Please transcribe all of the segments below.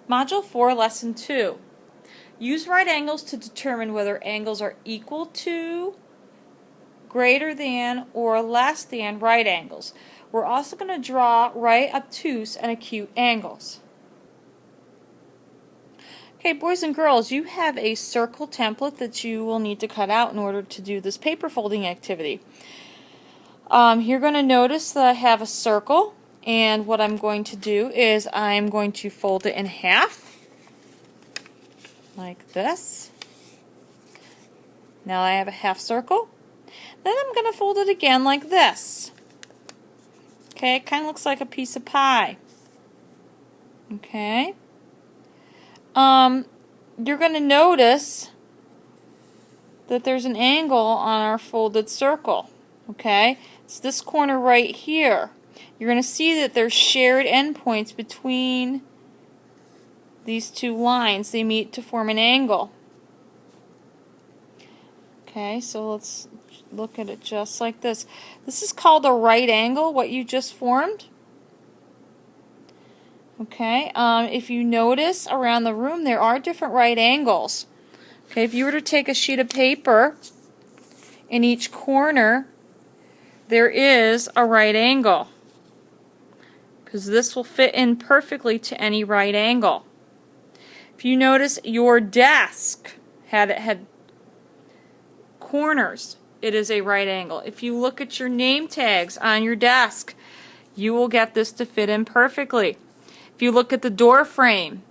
Module 4, Lesson 2. Use right angles to determine whether angles are equal to, greater than, or less than right angles. We're also going to draw right, obtuse, and acute angles. Okay, boys and girls, you have a circle template that you will need to cut out in order to do this paper folding activity. You're going to notice that I have a circle, and what I'm going to do is I'm going to fold it in half, like this. Now I have a half circle. Then I'm going to fold it again like this. Okay, it kind of looks like a piece of pie. Okay. You're going to notice that there's an angle on our folded circle. Okay, it's this corner right here. You're going to see that there's shared endpoints between these two lines. They meet to form an angle. Okay, so let's look at it just like this. This is called a right angle, what you just formed. Okay, if you notice around the room there are different right angles. Okay, if you were to take a sheet of paper, in each corner there is a right angle, because this will fit in perfectly to any right angle. If you notice your desk had corners, it is a right angle. If you look at your name tags on your desk, you will get this to fit in perfectly. If you look at the door frame,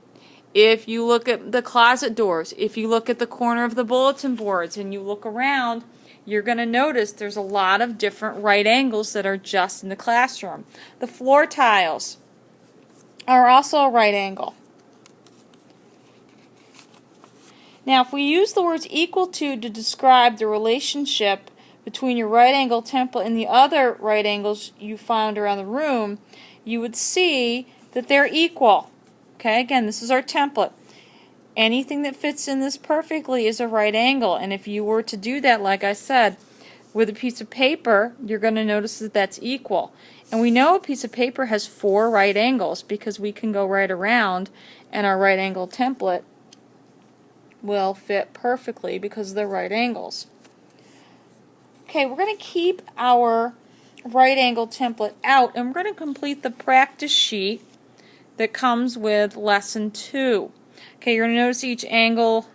if you look at the closet doors, if you look at the corner of the bulletin boards and you look around, you're going to notice there's a lot of different right angles that are just in the classroom. The floor tiles are also a right angle. Now, if we use the words equal to describe the relationship between your right angle template and the other right angles you found around the room, you would see that they're equal. Okay, again, this is our template. Anything that fits in this perfectly is a right angle, and if you were to do that, like I said, with a piece of paper, you're going to notice that that's equal. And we know a piece of paper has 4 right angles because we can go right around and our right angle template will fit perfectly because they're right angles. Okay, we're going to keep our right angle template out, and we're going to complete the practice sheet that comes with lesson 2. Okay, you're going to notice each angle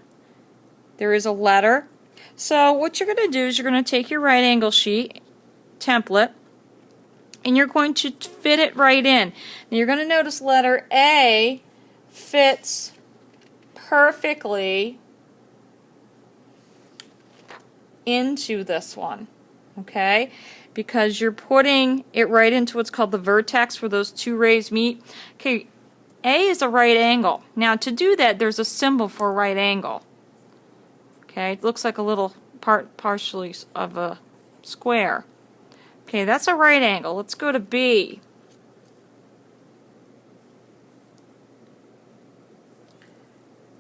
there is a letter. So what you're going to do is you're going to take your right angle sheet template and you're going to fit it right in. Now you're going to notice letter A fits perfectly into this one. Okay? Because you're putting it right into what's called the vertex where those two rays meet. Okay, A is a right angle. Now to do that, there's a symbol for a right angle. Okay, it looks like a little partially of a square. Okay, that's a right angle. Let's go to B.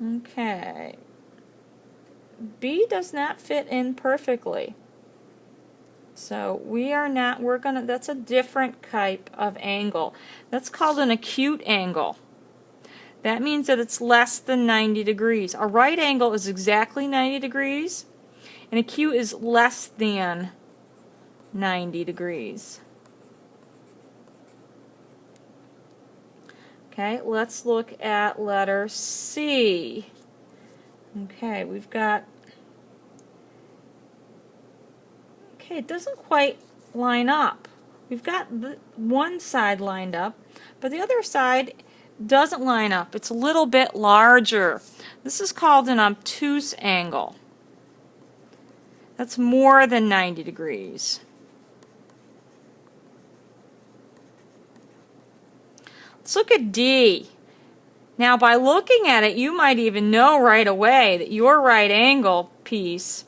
Okay, B does not fit in perfectly. So that's a different type of angle. That's called an acute angle. That means that it's less than 90 degrees. A right angle is exactly 90 degrees, and acute is less than 90 degrees. Okay, let's look at letter C. Okay, we've got it doesn't quite line up. We've got one side lined up, but the other side doesn't line up. It's a little bit larger. This is called an obtuse angle. That's more than 90 degrees. Let's look at D. Now, by looking at it, you might even know right away that your right angle piece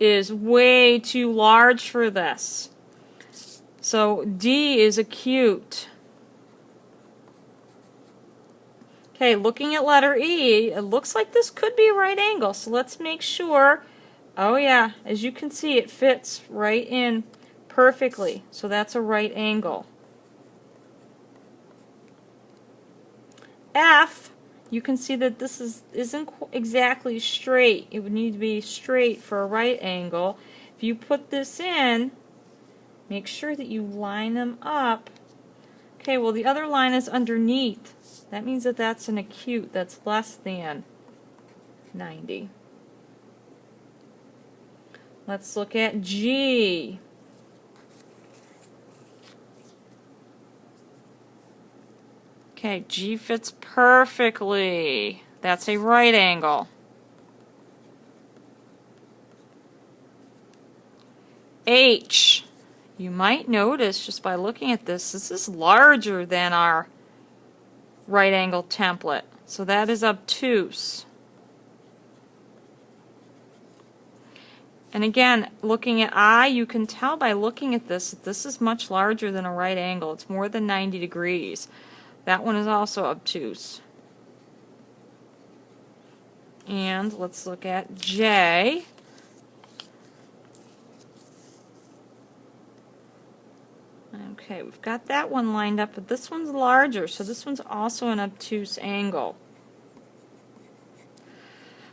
is way too large for this. So D is acute. Okay, looking at letter E, it looks like this could be a right angle. So let's make sure. Oh yeah, as you can see, it fits right in perfectly. So that's a right angle. F, you can see that this isn't exactly straight. It would need to be straight for a right angle. If you put this in, make sure that you line them up. Okay, well the other line is underneath. That means that that's an acute, that's less than 90. Let's look at G. Okay, G fits perfectly. That's a right angle. H. You might notice just by looking at this is larger than our right angle template. So that is obtuse. And again, looking at I, you can tell by looking at this that this is much larger than a right angle. It's more than 90 degrees. That one is also obtuse. And let's look at J. Okay, we've got that one lined up, but this one's larger, so this one's also an obtuse angle.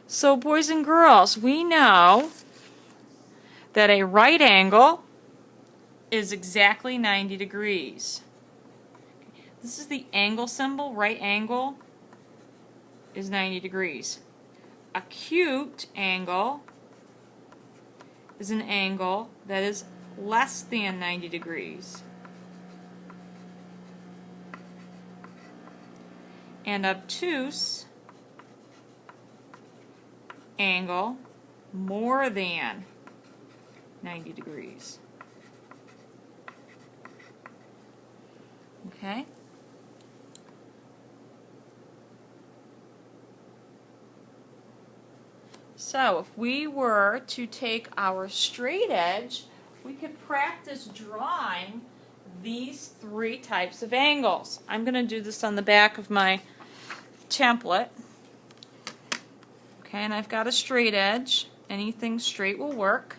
So boys and girls, we know that a right angle is exactly 90 degrees. This is the angle symbol. Right angle is 90 degrees. Acute angle is an angle that is less than 90 degrees. And obtuse angle more than 90 degrees. Okay? So if we were to take our straight edge, we could practice drawing these three types of angles. I'm going to do this on the back of my template. Okay, and I've got a straight edge. Anything straight will work.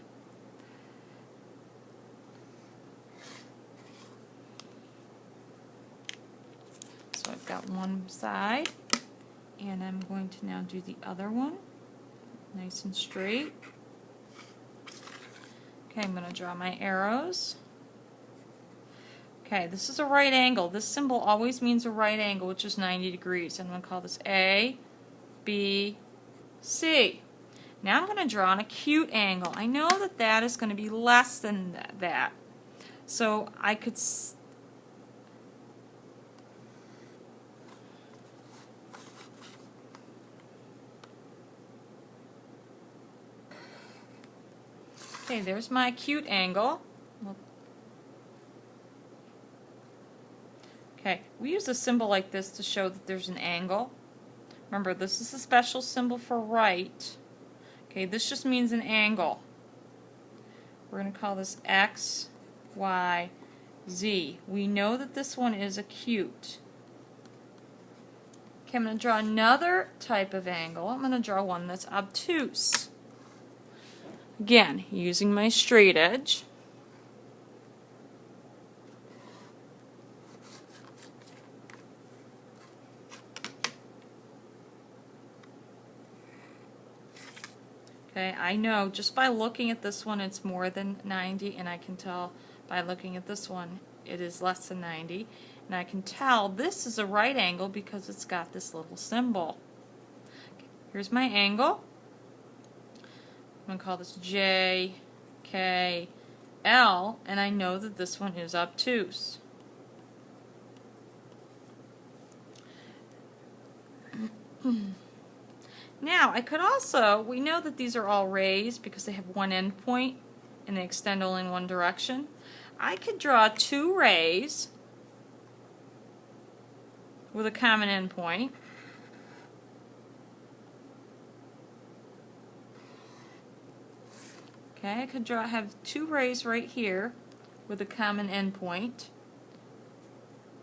So I've got one side, and I'm going to now do the other one. Nice and straight. Okay, I'm going to draw my arrows. Okay, this is a right angle. This symbol always means a right angle, which is 90 degrees. I'm going to call this A, B, C. Now I'm going to draw an acute angle. I know that that is going to be less than that. So I could... Okay, there's my acute angle. Okay, we use a symbol like this to show that there's an angle. Remember, this is a special symbol for right. Okay, this just means an angle. We're going to call this X, Y, Z. We know that this one is acute. Okay, I'm going to draw another type of angle. I'm going to draw one that's obtuse. Again, using my straight edge. Okay, I know just by looking at this one it's more than 90, and I can tell by looking at this one it is less than 90. And I can tell this is a right angle because it's got this little symbol. Okay, here's my angle. I'm going to call this J, K, L, and I know that this one is obtuse. Now, I could also, we know that these are all rays because they have one end point and they extend only in one direction. I could draw two rays with a common end point. Okay, I could have two rays right here with a common end point.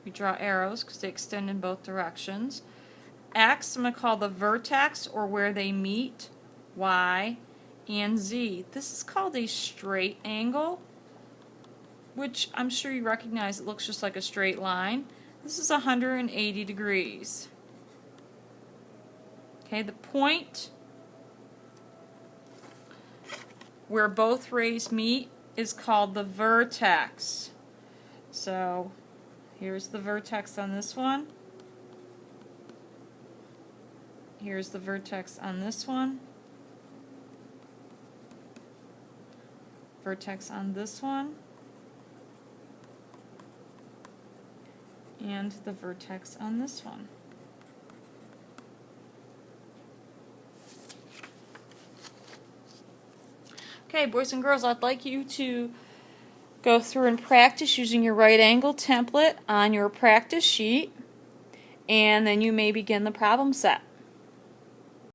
We draw arrows because they extend in both directions. X, I'm going to call the vertex, or where they meet, Y, and Z. This is called a straight angle, which I'm sure you recognize it looks just like a straight line. This is 180 degrees. Okay, the point where both rays meet is called the vertex. So here's the vertex on this one. Here's the vertex on this one. Vertex on this one. And the vertex on this one. Okay, boys and girls, I'd like you to go through and practice using your right angle template on your practice sheet, and then you may begin the problem set.